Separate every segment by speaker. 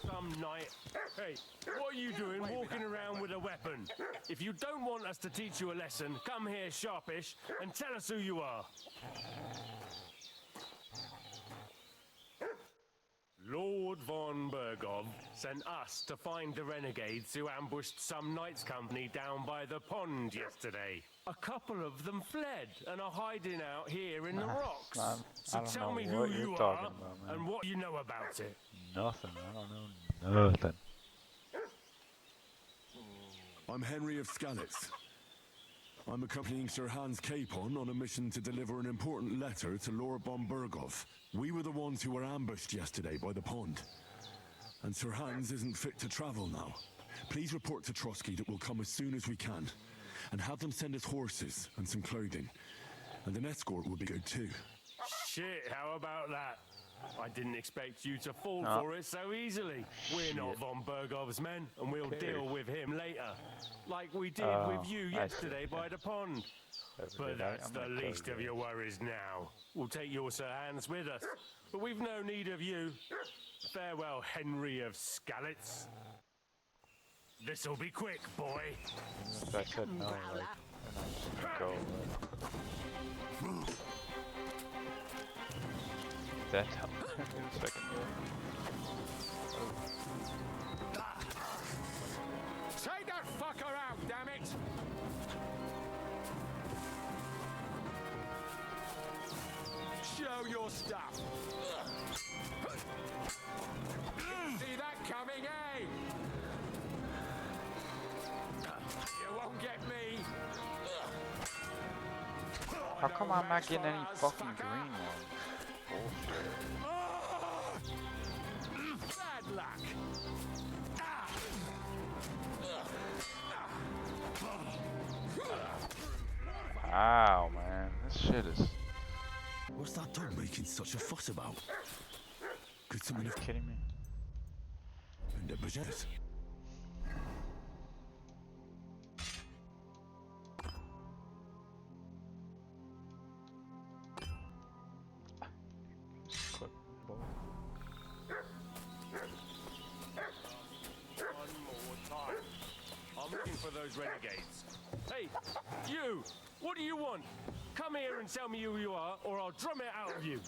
Speaker 1: Some night. Hey, what are you doing walking around with a weapon? If you don't want us to teach you a lesson, come here sharpish and tell us who you are. Lord von Bergov sent us to find the renegades who ambushed some knights' company down by the pond yesterday. A couple of them fled and are hiding out here in the rocks. So tell me who you are and what you know about it.
Speaker 2: Nothing. I don't know nothing.
Speaker 3: I'm Henry of Skalitz. I'm accompanying Sir Hans Capon on a mission to deliver an important letter to Lord von Bergov. We were the ones who were ambushed yesterday by the pond. And Sir Hans isn't fit to travel now. Please report to Trotsky that we'll come as soon as we can. And have them send us horses and some clothing. And an escort would be good too.
Speaker 1: Shit, how about that? I didn't expect you to fall for it so easily. We're not von Bergov's men, and we'll deal with him later. Like we did with you yesterday by the pond. But that's the least of your worries now. We'll take your Sir Hans with us, but we've no need of you. Farewell, Henry of Skalitz. This'll be quick, boy.
Speaker 2: I said no, like, and I just go. That in a second.
Speaker 4: Take that fucker out, damn it! Show your stuff. See that coming, eh? You won't get me.
Speaker 2: How come I'm not getting any fucking green ones? Bullshit.
Speaker 4: Bad luck.
Speaker 2: Wow, man, this shit is.
Speaker 3: What's that dog making such a fuss about? Could someone have
Speaker 2: Kidding me?
Speaker 3: in the budget?
Speaker 1: For those renegades. Hey, you! What do you want? Come here and tell me who you are, or I'll drum it out of you.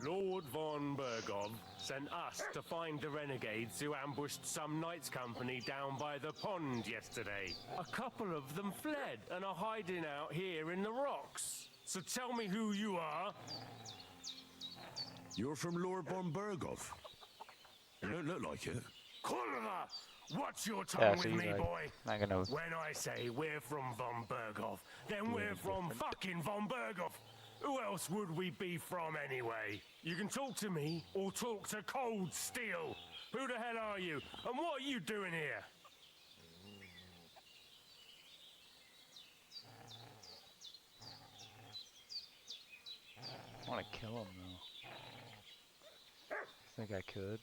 Speaker 1: Lord von Bergov sent us to find the renegades who ambushed some knights' company down by the pond yesterday. A couple of them fled and are hiding out here in the rocks. So tell me who you are.
Speaker 3: You're from Lord von Bergov. You don't look like it.
Speaker 1: Kulva! Watch your tongue with me,
Speaker 2: like,
Speaker 1: boy.
Speaker 2: Not gonna...
Speaker 1: When I say we're from von Bergov, then we're from fucking von Bergov. Who else would we be from anyway? You can talk to me or talk to Cold Steel. Who the hell are you? And what are you doing here?
Speaker 2: I want to kill him though. I think I could.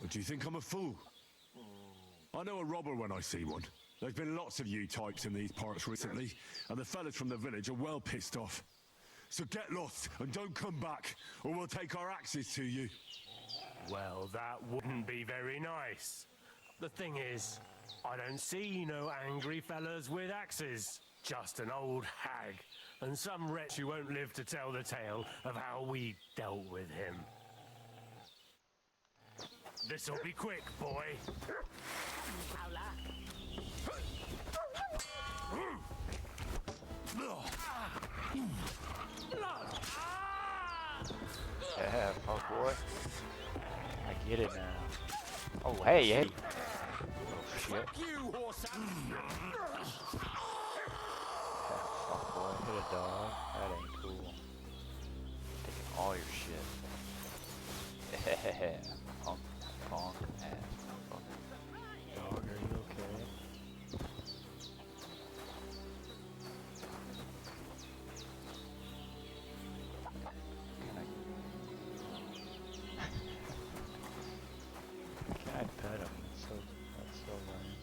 Speaker 3: But do you think I'm a fool? I know a robber when I see one. There's been lots of you types in these parts recently, and the fellas from the village are well pissed off. So get lost and don't come back, or we'll take our axes to you.
Speaker 1: Well, that wouldn't be very nice. The thing is, I don't see no angry fellas with axes. Just an old hag, and some wretch who won't live to tell the tale of how we dealt with him. This'll be quick, boy.
Speaker 2: Yeah, fuck boy. I get it now. Oh, hey. Oh, shit.
Speaker 4: You horse.
Speaker 2: Fuck boy, hit a dog. That ain't cool. Taking all your shit. Punk ass. Dog, are you okay? Can I pet him? That's so lame.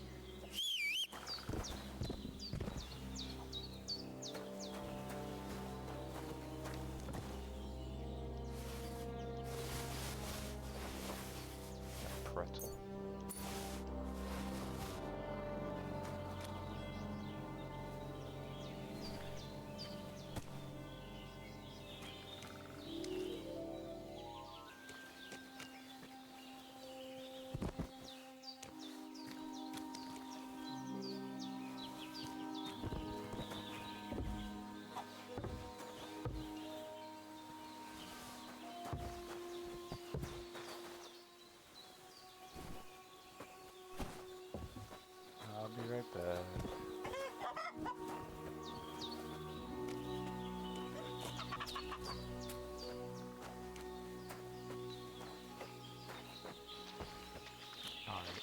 Speaker 2: bad. Alright.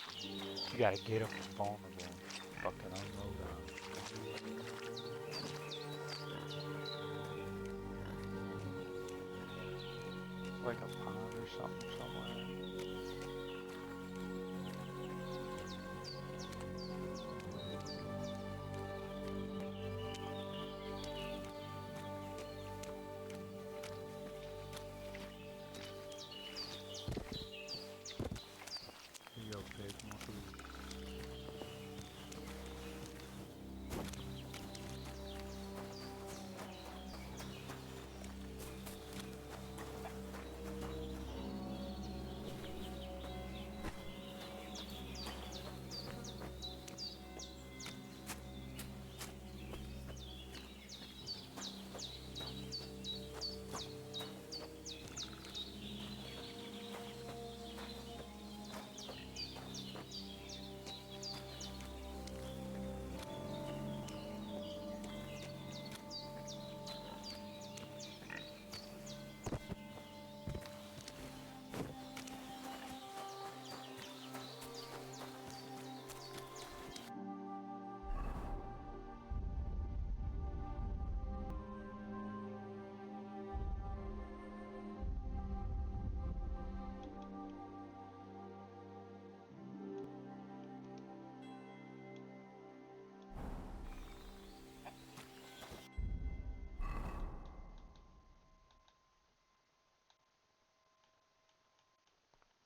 Speaker 2: You gotta get them vulnerable. Fucking unload them. Like a pond or something somewhere. Here you go, pig. More food.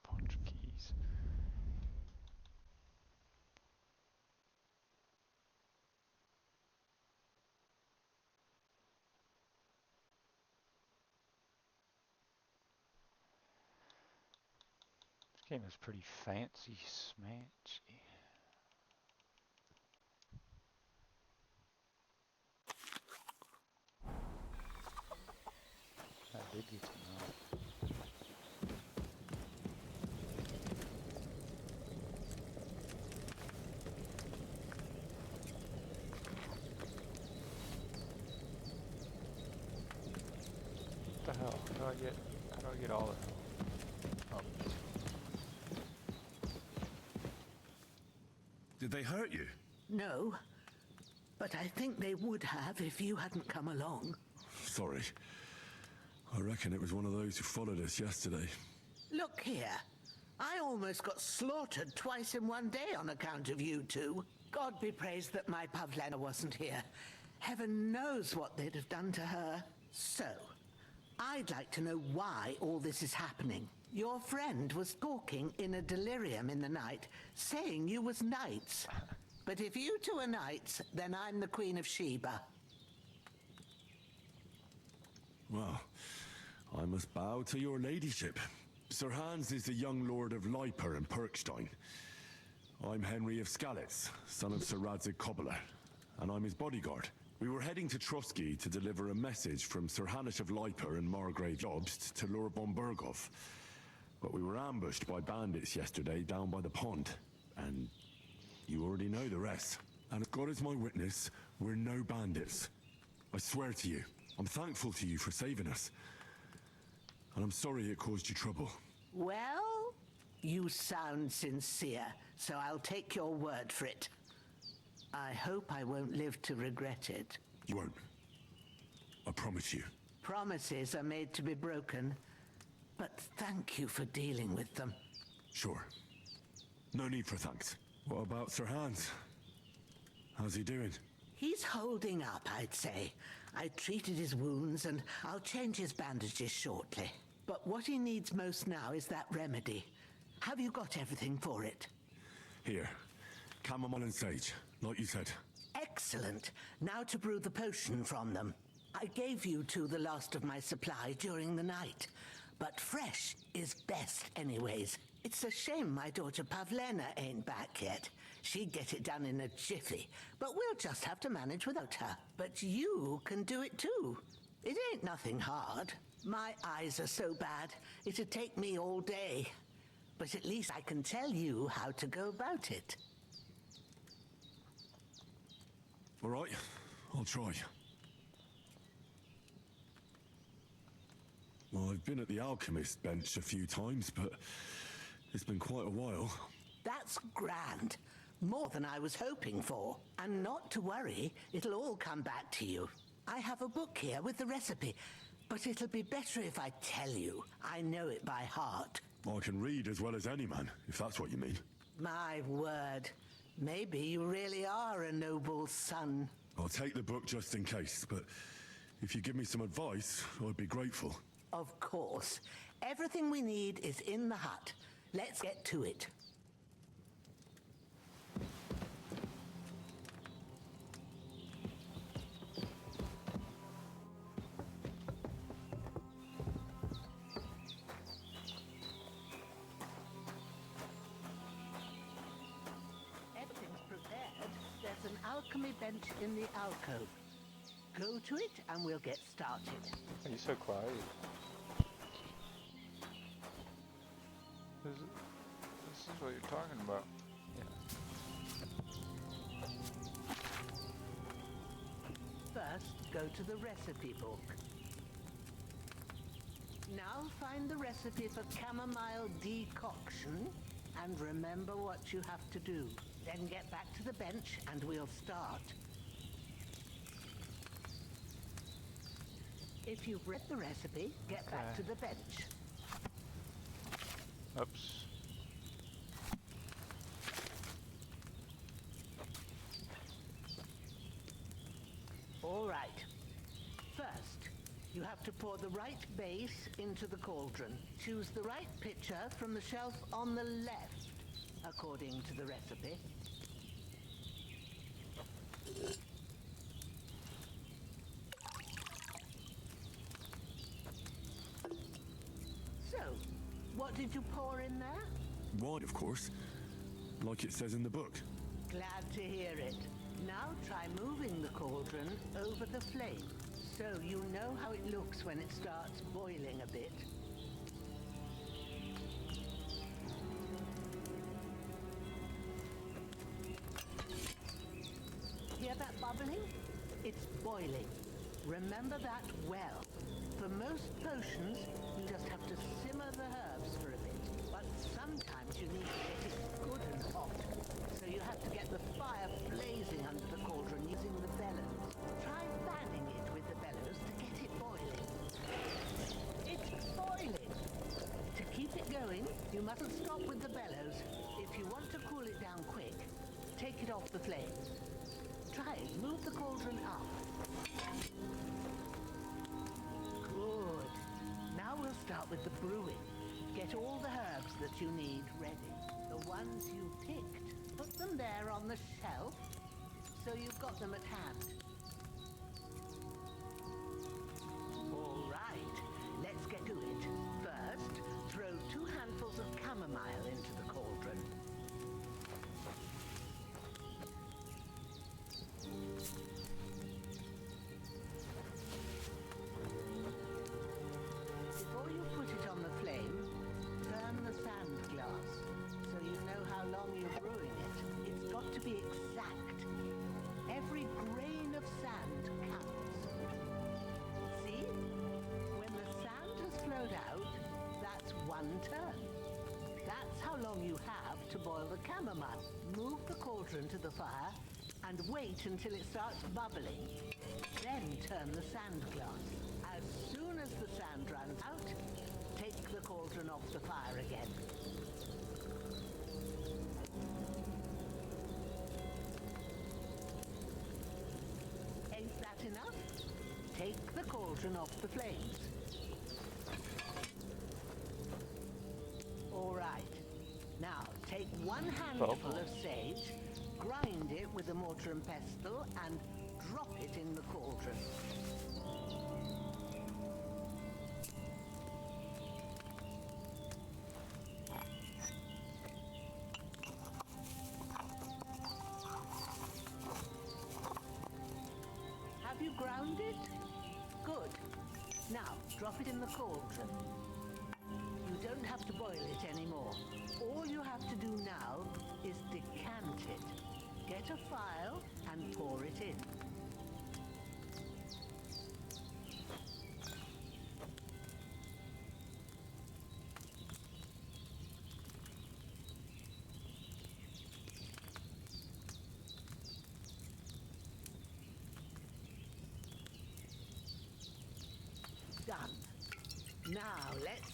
Speaker 2: Bunch of keys. This game is pretty fancy, smanchy. I did get some out. What the hell? How do I get all of it? Oh.
Speaker 3: Did they hurt you?
Speaker 5: No, but I think they would have if you hadn't come along.
Speaker 3: Sorry. I reckon it was one of those who followed us yesterday.
Speaker 5: Look here. I almost got slaughtered twice in one day on account of you two. God be praised that my Pavlena wasn't here. Heaven knows what they'd have done to her. So, I'd like to know why all this is happening. Your friend was talking in a delirium in the night, saying you was knights. But if you two are knights, then I'm the Queen of Sheba.
Speaker 3: Well, I must bow to your ladyship. Sir Hans is the young lord of Leiper and Perkstein. I'm Henry of Skalitz, son of Sir Radzig Cobbler, and I'm his bodyguard. We were heading to Trusky to deliver a message from Sir Hanish of Leiper and Margrave Jobst to Lord von Berghoff. But we were ambushed by bandits yesterday down by the pond, and you already know the rest. And if God is my witness, we're no bandits. I swear to you, I'm thankful to you for saving us. And I'm sorry it caused you trouble.
Speaker 5: Well, you sound sincere, so I'll take your word for it. I hope I won't live to regret it.
Speaker 3: You won't. I promise you.
Speaker 5: Promises are made to be broken, but thank you for dealing with them.
Speaker 3: Sure. No need for thanks. What about Sir Hans? How's he doing?
Speaker 5: He's holding up, I'd say. I treated his wounds and I'll change his bandages shortly. But what he needs most now is that remedy. Have you got everything for it?
Speaker 3: Here. Chamomile and sage, like you said.
Speaker 5: Excellent. Now to brew the potion from them. I gave you two the last of my supply during the night. But fresh is best anyways. It's a shame my daughter Pavlena ain't back yet. She'd get it done in a jiffy, but we'll just have to manage without her. But you can do it too. It ain't nothing hard. My eyes are so bad, it'd take me all day. But at least I can tell you how to go about it.
Speaker 3: All right, I'll try. Well, I've been at the alchemist bench a few times, but it's been quite a while.
Speaker 5: That's grand. More than I was hoping for. And not to worry, it'll all come back to you. I have a book here with the recipe, but it'll be better if I tell you. I know it by heart.
Speaker 3: I can read as well as any man, if that's what you mean.
Speaker 5: My word. Maybe you really are a noble son.
Speaker 3: I'll take the book just in case, but if you give me some advice, I'd be grateful.
Speaker 5: Of course. Everything we need is in the hut. Let's get to it. Everything's prepared. There's an alchemy bench in the alcove. Go to it and we'll get started.
Speaker 2: Are you so quiet? This is what you're talking about.
Speaker 5: First, go to the recipe book. Now find the recipe for chamomile decoction and remember what you have to do. Then get back to the bench and we'll start. If you've read the recipe, get back to the bench.
Speaker 2: Oops.
Speaker 5: All right. First, you have to pour the right base into the cauldron. Choose the right pitcher from the shelf on the left, according to the recipe. So, what did you pour in there?
Speaker 3: Wine, of course. Like it says in the book.
Speaker 5: Glad to hear it. Now try moving the cauldron over the flame, so you know how it looks when it starts boiling a bit. Hear that bubbling? It's boiling. Remember that well. For most potions, you just have to simmer the herbs for a bit. But sometimes you need to get it good and hot. So you have to get the fire blazing under the cauldron using the bellows. Try fanning it with the bellows to get it boiling. It's boiling! To keep it going, you mustn't stop with the bellows. If you want to cool it down quick, take it off the flame. Try it. Move the cauldron up. Good. Now we'll start with the brewing. Get all the herbs that you need ready. The ones you picked. Put them there on the shelf, so you've got them at hand. All right, let's get to it. First, throw 2 handfuls of chamomile into the cauldron. Before you put it on the flame, turn the sand glass, so you know how long you're brewing it. It's got to be exact. Every grain of sand counts. See? When the sand has flowed out, that's 1 turn. That's how long you have to boil the chamomile. Move the cauldron to the fire and wait until it starts bubbling. Then turn the sand glass. As soon as the sand runs out, take the cauldron off the fire again. Ain't that enough? Take the cauldron off the flames. All right. Now, take 1 handful of sage, grind it with a mortar and pestle, and drop it in the cauldron. Have you ground it? Good. Now, drop it in the cauldron. You don't have to boil it anymore. All you have to do now is decant it. Get a phial and pour it in.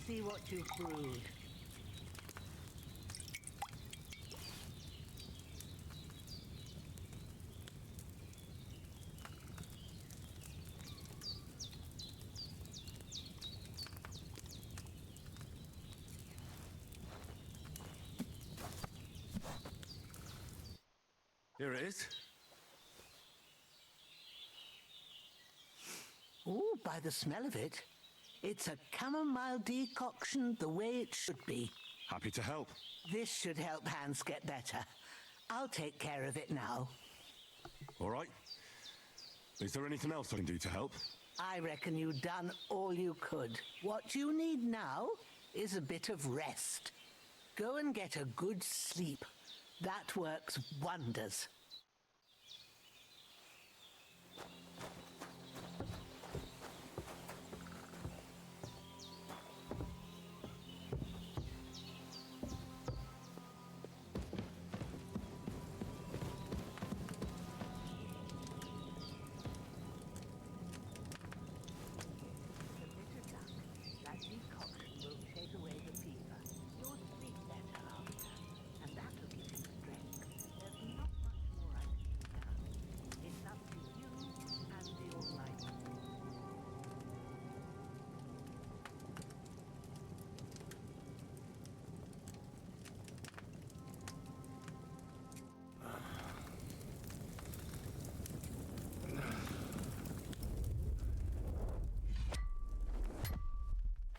Speaker 5: see what you've brewed.
Speaker 3: Here it is.
Speaker 5: Ooh, by the smell of it, it's a chamomile decoction the way it should be.
Speaker 3: Happy to help.
Speaker 5: This should help Hans get better. I'll take care of it now.
Speaker 3: All right. Is there anything else I can do to help?
Speaker 5: I reckon you've done all you could. What you need now is a bit of rest. Go and get a good sleep. That works wonders.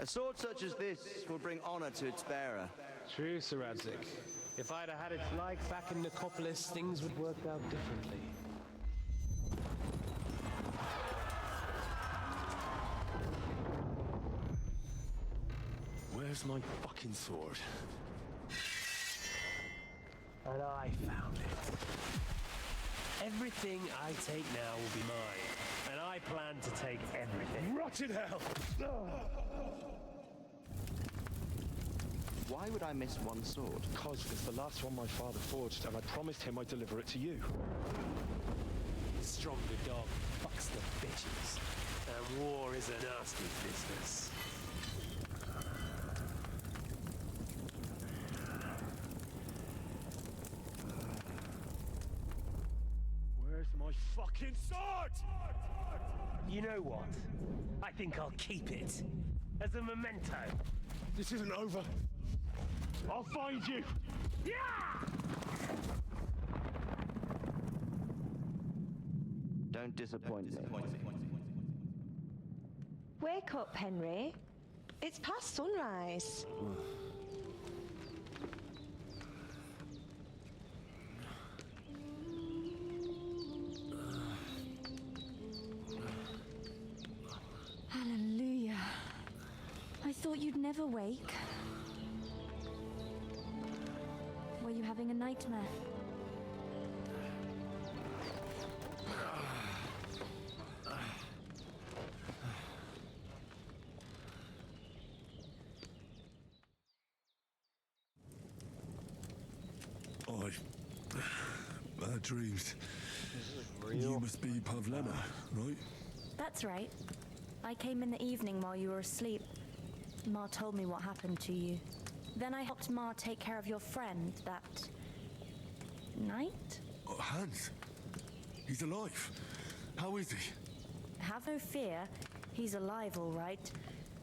Speaker 6: A sword such as this will bring honor to its bearer.
Speaker 1: True, Sir Radzik. If I'd have had its like back in Nicopolis, things would work out differently.
Speaker 3: Where's my fucking sword?
Speaker 1: And I found it. Everything I take now will be mine, and I plan to take everything.
Speaker 3: Rotted hell!
Speaker 6: Why would I miss one sword?
Speaker 3: Because it's the last one my father forged, and I promised him I'd deliver it to you.
Speaker 1: Stronger dog fucks the bitches, and war is a nasty business.
Speaker 3: Where's my fucking sword?
Speaker 1: You know what? I think I'll keep it as a memento.
Speaker 3: This isn't over. I'll find you!
Speaker 1: Yeah!
Speaker 6: Don't disappoint me.
Speaker 7: Wake up, Henry. It's past sunrise.
Speaker 8: Hallelujah. I thought you'd never wake. Were you having a nightmare?
Speaker 3: Bad dreams. You must be Pavlena, right?
Speaker 8: That's right. I came in the evening while you were asleep. Ma told me what happened to you. Then I helped Ma take care of your friend that night?
Speaker 3: Oh, Hans. He's alive. How is he?
Speaker 8: Have no fear. He's alive, all right.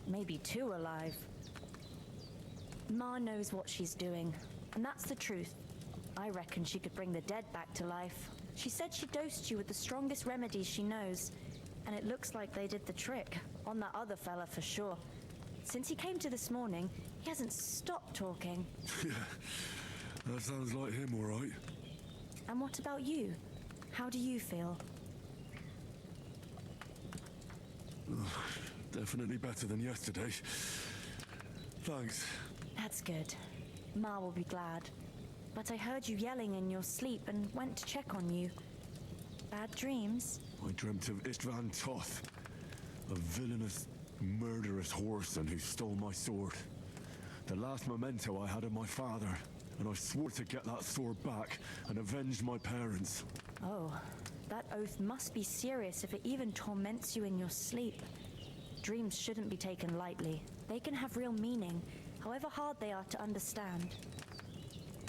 Speaker 8: Maybe too alive. Ma knows what she's doing, and that's the truth. I reckon she could bring the dead back to life. She said she dosed you with the strongest remedies she knows, and it looks like they did the trick on that other fella for sure. Since he came to this morning, he hasn't stopped talking.
Speaker 3: Yeah, that sounds like him, all right.
Speaker 8: And what about you? How do you feel?
Speaker 3: Definitely better than yesterday. Thanks.
Speaker 8: That's good. Ma will be glad. But I heard you yelling in your sleep and went to check on you. Bad dreams?
Speaker 3: I dreamt of Istvan Toth, a villainous, murderous whoreson who stole my sword. The last memento I had of my father, and I swore to get that sword back and avenge my parents.
Speaker 8: Oh, that oath must be serious if it even torments you in your sleep. Dreams shouldn't be taken lightly. They can have real meaning, however hard they are to understand.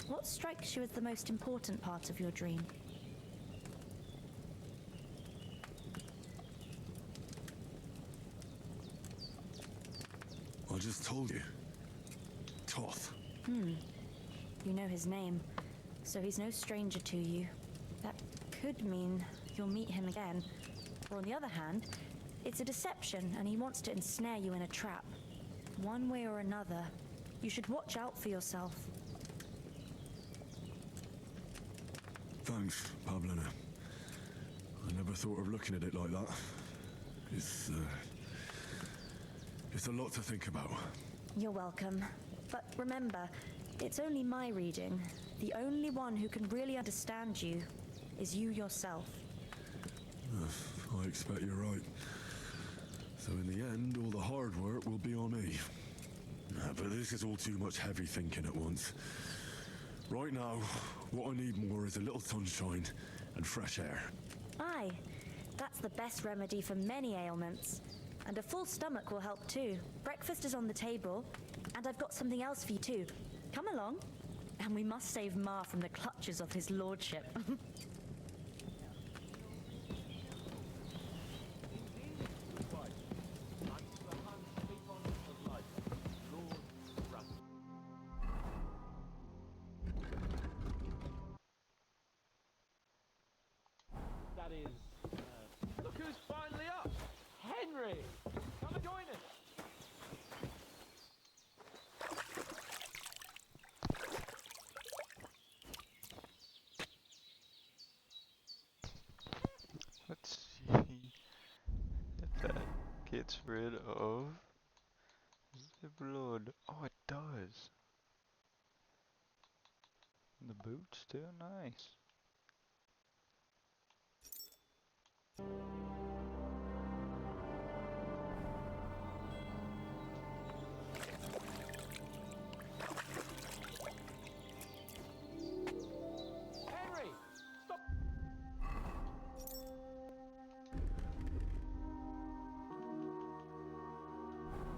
Speaker 8: What strikes you as the most important part of your dream?
Speaker 3: I just told you. Toth.
Speaker 8: You know his name, so he's no stranger to you. That could mean you'll meet him again. Or on the other hand, it's a deception and he wants to ensnare you in a trap. One way or another, you should watch out for yourself.
Speaker 3: Thanks, Pavlina. I never thought of looking at it like that. It's a lot to think about.
Speaker 8: You're welcome. But remember, it's only my reading. The only one who can really understand you is you yourself.
Speaker 3: I expect you're right. So in the end, all the hard work will be on me. But this is all too much heavy thinking at once. Right now, what I need more is a little sunshine and fresh air.
Speaker 8: Aye, that's the best remedy for many ailments. And a full stomach will help too. Breakfast is on the table, and I've got something else for you too. Come along. And we must save Ma from the clutches of his lordship.
Speaker 1: That is, look who's finally up! Henry! Come and join us!
Speaker 2: Let's see if that gets rid of the blood. Oh, it does. And the boots too, nice.
Speaker 1: Henry! Stop!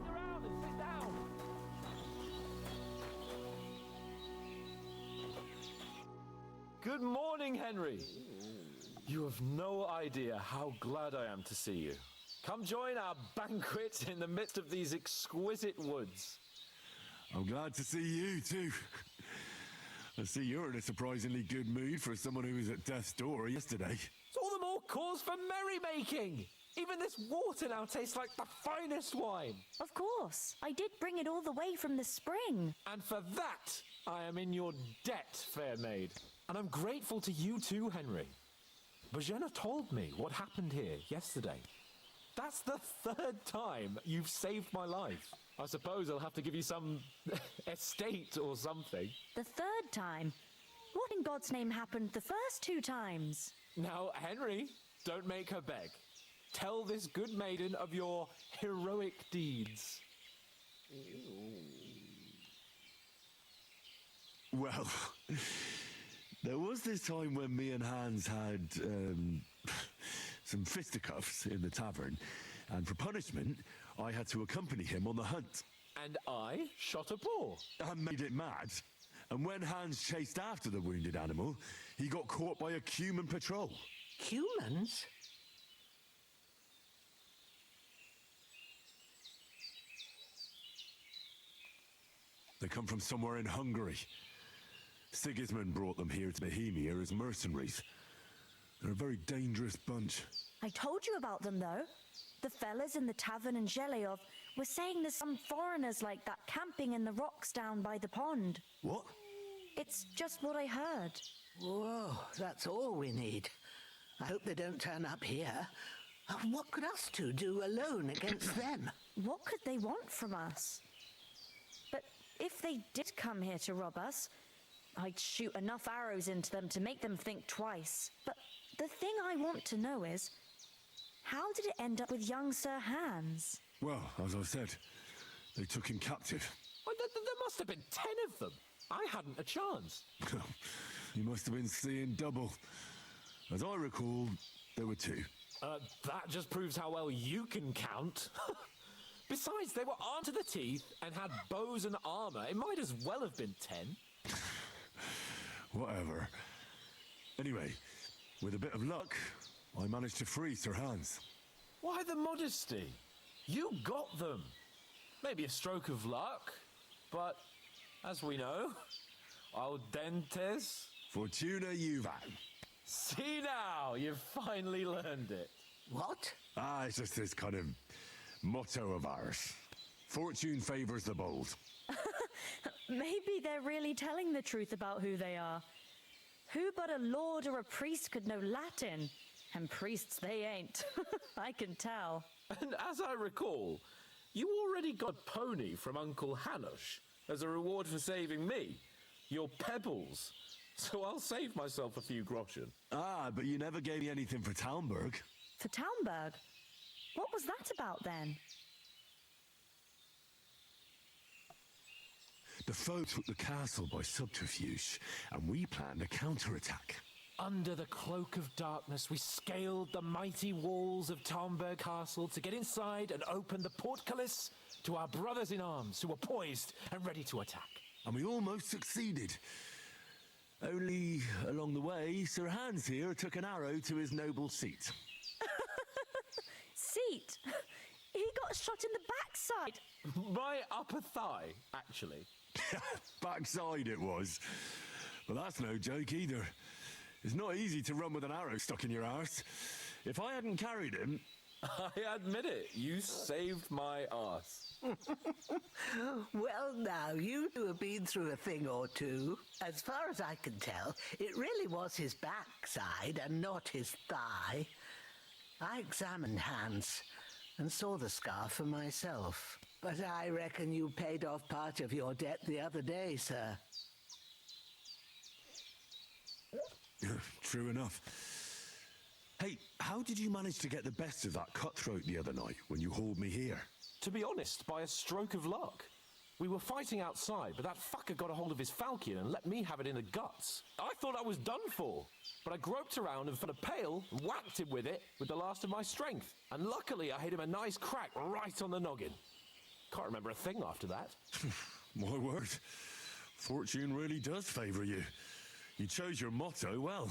Speaker 1: Around and sit down!
Speaker 9: Good morning, Henry. You have no idea how glad I am to see you. Come join our banquet in the midst of these exquisite woods.
Speaker 3: I'm glad to see you too. I see you're in a surprisingly good mood for someone who was at death's door yesterday.
Speaker 9: It's all the more cause for merrymaking. Even this water now tastes like the finest wine.
Speaker 8: Of course. I did bring it all the way from the spring.
Speaker 9: And for that, I am in your debt, fair maid. And I'm grateful to you too, Henry. Bojena told me what happened here yesterday. That's the third time you've saved my life. I suppose I'll have to give you some estate or something.
Speaker 8: The third time? What in God's name happened the first two times?
Speaker 9: Now, Henry, don't make her beg. Tell this good maiden of your heroic deeds.
Speaker 3: Well, there was this time when me and Hans had some fisticuffs in the tavern, and for punishment, I had to accompany him on the hunt.
Speaker 9: And I shot a boar.
Speaker 3: I made it mad. And when Hans chased after the wounded animal, he got caught by a human patrol.
Speaker 5: Humans?
Speaker 3: They come from somewhere in Hungary. Sigismund brought them here to Bohemia as mercenaries. They're a very dangerous bunch.
Speaker 8: I told you about them, though. The fellas in the tavern in Zheleyov were saying there's some foreigners like that camping in the rocks down by the pond.
Speaker 3: What?
Speaker 8: It's just what I heard.
Speaker 5: Whoa, that's all we need. I hope they don't turn up here. What could us two do alone against them?
Speaker 8: What could they want from us? But if they did come here to rob us, I'd shoot enough arrows into them to make them think twice. But the thing I want to know is, how did it end up with young Sir Hans?
Speaker 3: Well, as I said, they took him captive.
Speaker 9: Well, there must have been 10 of them. I hadn't a chance.
Speaker 3: You must have been seeing double. As I recall, there were 2.
Speaker 9: That just proves how well you can count. Besides, they were armed to the teeth and had bows and armor. It might as well have been 10.
Speaker 3: Whatever. Anyway, with a bit of luck, I managed to free Sir Hans.
Speaker 9: Why the modesty? You got them. Maybe a stroke of luck, but as we know, al dentes.
Speaker 3: Fortuna juvat.
Speaker 9: See now, you've finally learned it.
Speaker 5: What?
Speaker 3: It's just this kind of motto of ours. Fortune favors the bold.
Speaker 8: Maybe they're really telling the truth about who they are. Who but a lord or a priest could know Latin? And priests they ain't. I can tell.
Speaker 9: And as I recall, you already got a pony from Uncle Hanush as a reward for saving me. Your pebbles. So I'll save myself a few groschen.
Speaker 3: But you never gave me anything for Talmberg.
Speaker 8: For Talmberg? What was that about then?
Speaker 3: The foe took the castle by subterfuge, and we planned a counterattack.
Speaker 9: Under the cloak of darkness, we scaled the mighty walls of Talmberg Castle to get inside and open the portcullis to our brothers in arms who were poised and ready to attack.
Speaker 3: And we almost succeeded. Only along the way, Sir Hans here took an arrow to his noble seat.
Speaker 8: Seat? He got shot in the backside.
Speaker 9: My upper thigh, actually.
Speaker 3: Backside it was. But that's no joke either. It's not easy to run with an arrow stuck in your arse. If I hadn't carried him...
Speaker 9: I admit it, you saved my arse.
Speaker 5: Well, now, you two have been through a thing or two. As far as I can tell, it really was his backside and not his thigh. I examined Hans and saw the scar for myself. But I reckon you paid off part of your debt the other day, sir.
Speaker 3: True enough. Hey, how did you manage to get the best of that cutthroat the other night when you hauled me here?
Speaker 9: To be honest, by a stroke of luck. We were fighting outside, but that fucker got a hold of his falchion and let me have it in the guts. I thought I was done for, but I groped around and found a pail and whacked him with it with the last of my strength. And luckily, I hit him a nice crack right on the noggin. Can't remember a thing after that.
Speaker 3: My word. Fortune really does favour you. You chose your motto well.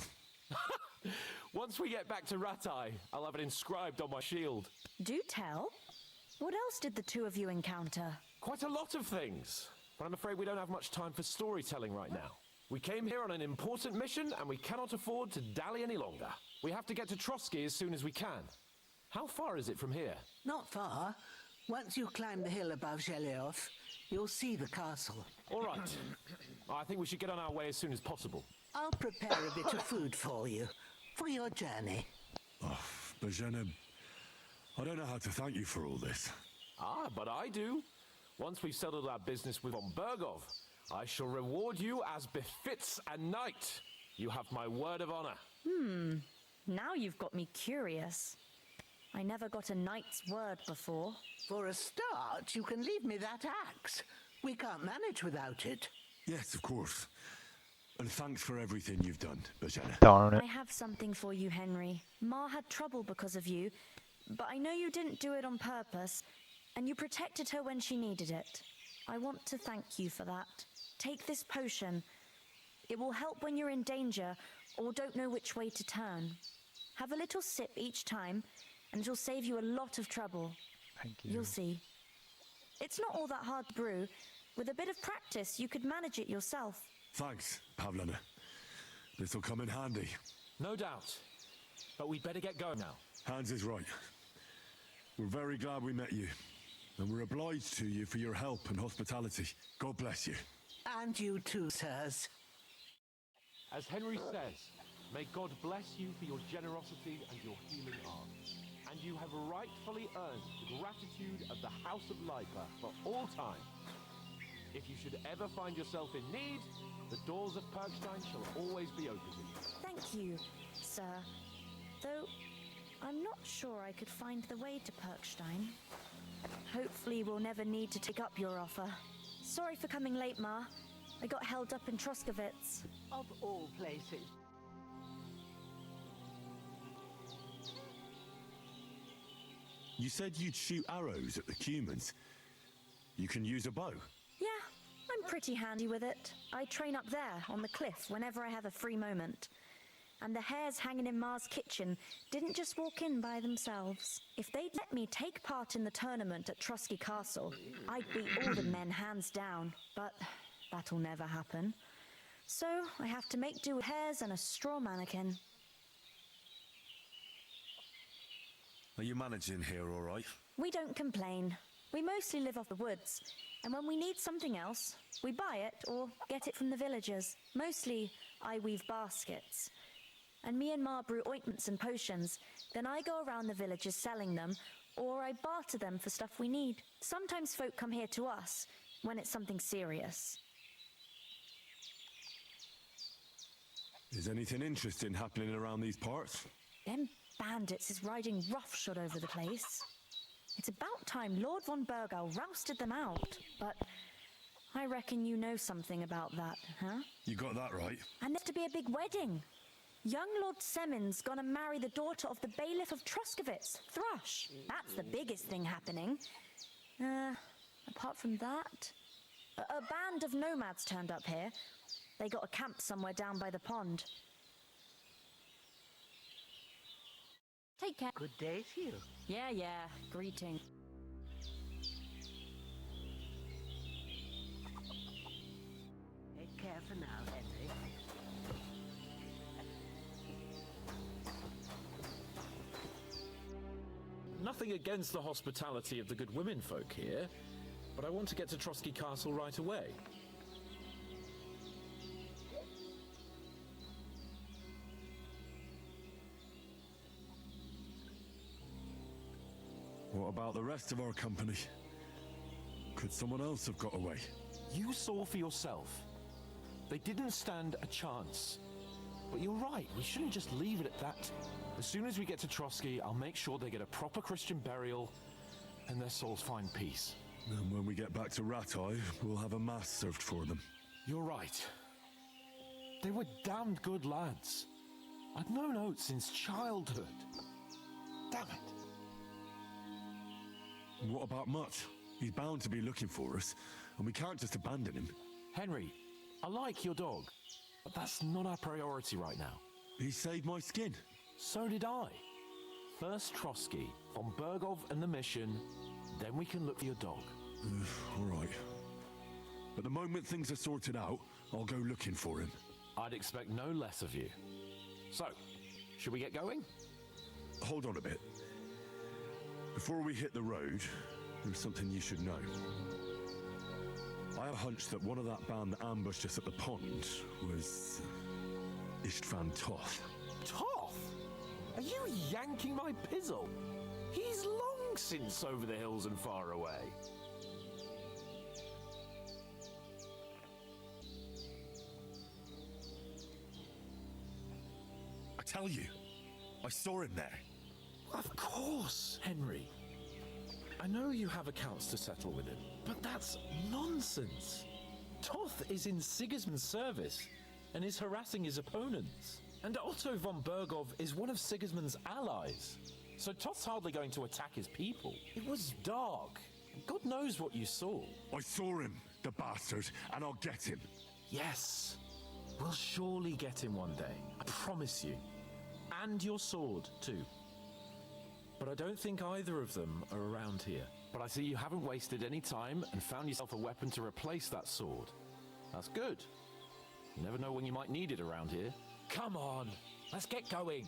Speaker 9: Once we get back to Ratai, I'll have it inscribed on my shield.
Speaker 8: Do tell. What else did the two of you encounter?
Speaker 9: Quite a lot of things, but I'm afraid we don't have much time for storytelling right now. We came here on an important mission, and we cannot afford to dally any longer. We have to get to Trotsky as soon as we can. How far is it from here?
Speaker 5: Not far. Once you climb the hill above Zheleov, you'll see the castle.
Speaker 9: All right. I think we should get on our way as soon as possible.
Speaker 5: I'll prepare a bit of food for you, for your journey.
Speaker 3: Oh, Bozhena, I don't know how to thank you for all this.
Speaker 9: But I do. Once we've settled our business with von Bergov, I shall reward you as befits a knight. You have my word of honor.
Speaker 8: Now you've got me curious. I never got a knight's word before.
Speaker 5: For a start, you can leave me that axe. We can't manage without it.
Speaker 3: Yes, of course. And thanks for everything you've done, Bozhena.
Speaker 2: Darn it.
Speaker 8: I have something for you, Henry. Ma had trouble because of you, but I know you didn't do it on purpose, and you protected her when she needed it. I want to thank you for that. Take this potion. It will help when you're in danger or don't know which way to turn. Have a little sip each time, and it'll save you a lot of trouble.
Speaker 2: Thank you.
Speaker 8: You'll see. It's not all that hard to brew. With a bit of practice, you could manage it yourself.
Speaker 3: Thanks, Pavlina. This'll come in handy.
Speaker 9: No doubt. But we'd better get going now.
Speaker 3: Hans is right. We're very glad we met you. And we're obliged to you for your help and hospitality. God bless you.
Speaker 5: And you too, sirs.
Speaker 9: As Henry says, may God bless you for your generosity and your healing arms. And you have rightfully earned the gratitude of the House of Lipa for all time. If you should ever find yourself in need, the doors of Perkstein shall always be open to you.
Speaker 8: Thank you, sir. Though, I'm not sure I could find the way to Perkstein. Hopefully we'll never need to take up your offer. Sorry for coming late, Ma. I got held up in Troskowitz.
Speaker 5: Of all places.
Speaker 3: You said you'd shoot arrows at the humans. You can use a bow.
Speaker 8: Yeah, I'm pretty handy with it. I train up there on the cliff whenever I have a free moment. And the hares hanging in Ma's kitchen didn't just walk in by themselves. If they'd let me take part in the tournament at Trusky Castle, I'd beat all the men hands down, but that'll never happen. So I have to make do with hares and a straw mannequin.
Speaker 3: Are you managing here all right?
Speaker 8: We don't complain. We mostly live off the woods, and when we need something else, we buy it or get it from the villagers. Mostly, I weave baskets. And me and Ma brew ointments and potions. Then I go around the villages selling them, or I barter them for stuff we need. Sometimes folk come here to us, when it's something serious.
Speaker 3: Is anything interesting happening around these parts?
Speaker 8: Them bandits is riding roughshod over the place. It's about time Lord von Burgau rousted them out, but I reckon you know something about that, huh?
Speaker 3: You got that right.
Speaker 8: And there's to be a big wedding. Young Lord Semon's gonna marry the daughter of the bailiff of Truskovitz, Thrush. That's the biggest thing happening. Apart from that, a band of nomads turned up here. They got a camp somewhere down by the pond. Take care.
Speaker 5: Good day to you.
Speaker 8: Yeah, greeting.
Speaker 5: Take care for now, Henry.
Speaker 9: Nothing against the hospitality of the good women folk here, but I want to get to Trusky Castle right away.
Speaker 3: What about the rest of our company? Could someone else have got away?
Speaker 9: You saw for yourself. They didn't stand a chance. But you're right, we shouldn't just leave it at that. As soon as we get to Trusky, I'll make sure they get a proper Christian burial and their souls find peace.
Speaker 3: And when we get back to Ratai, we'll have a mass served for them.
Speaker 9: You're right. They were damned good lads. I'd known Oates since childhood. Damn it.
Speaker 3: What about Mutt? He's bound to be looking for us, and we can't just abandon him.
Speaker 9: Henry, I like your dog, but that's not our priority right now.
Speaker 3: He saved my skin.
Speaker 9: So did I. First Trotsky, von Burgov and the mission, then we can look for your dog.
Speaker 3: All right. But the moment things are sorted out, I'll go looking for him.
Speaker 9: I'd expect no less of you. So, should we get going?
Speaker 3: Hold on a bit. Before we hit the road, there's something you should know. I have a hunch that one of that band that ambushed us at the pond was Istvan Toth.
Speaker 9: Toth? Are you yanking my pizzle? He's long since over the hills and far away.
Speaker 3: I tell you, I saw him there.
Speaker 9: Of course, Henry. I know you have accounts to settle with him, but that's nonsense. Toth is in Sigismund's service and is harassing his opponents. And Otto von Burgov is one of Sigismund's allies. So Toth's hardly going to attack his people. It was dark. God knows what you saw.
Speaker 3: I saw him, the bastard, and I'll get him.
Speaker 9: Yes. We'll surely get him one day. I promise you. And your sword, too. But I don't think either of them are around here. But I see you haven't wasted any time and found yourself a weapon to replace that sword. That's good. You never know when you might need it around here. Come on, let's get going.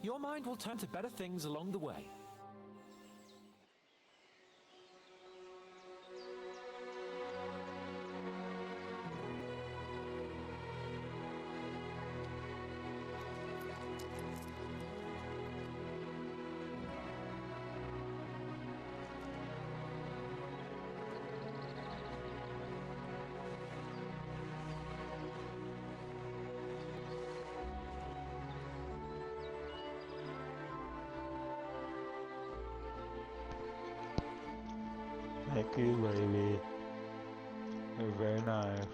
Speaker 9: Your mind will turn to better things along the way.
Speaker 2: Thank you, baby. You're very nice.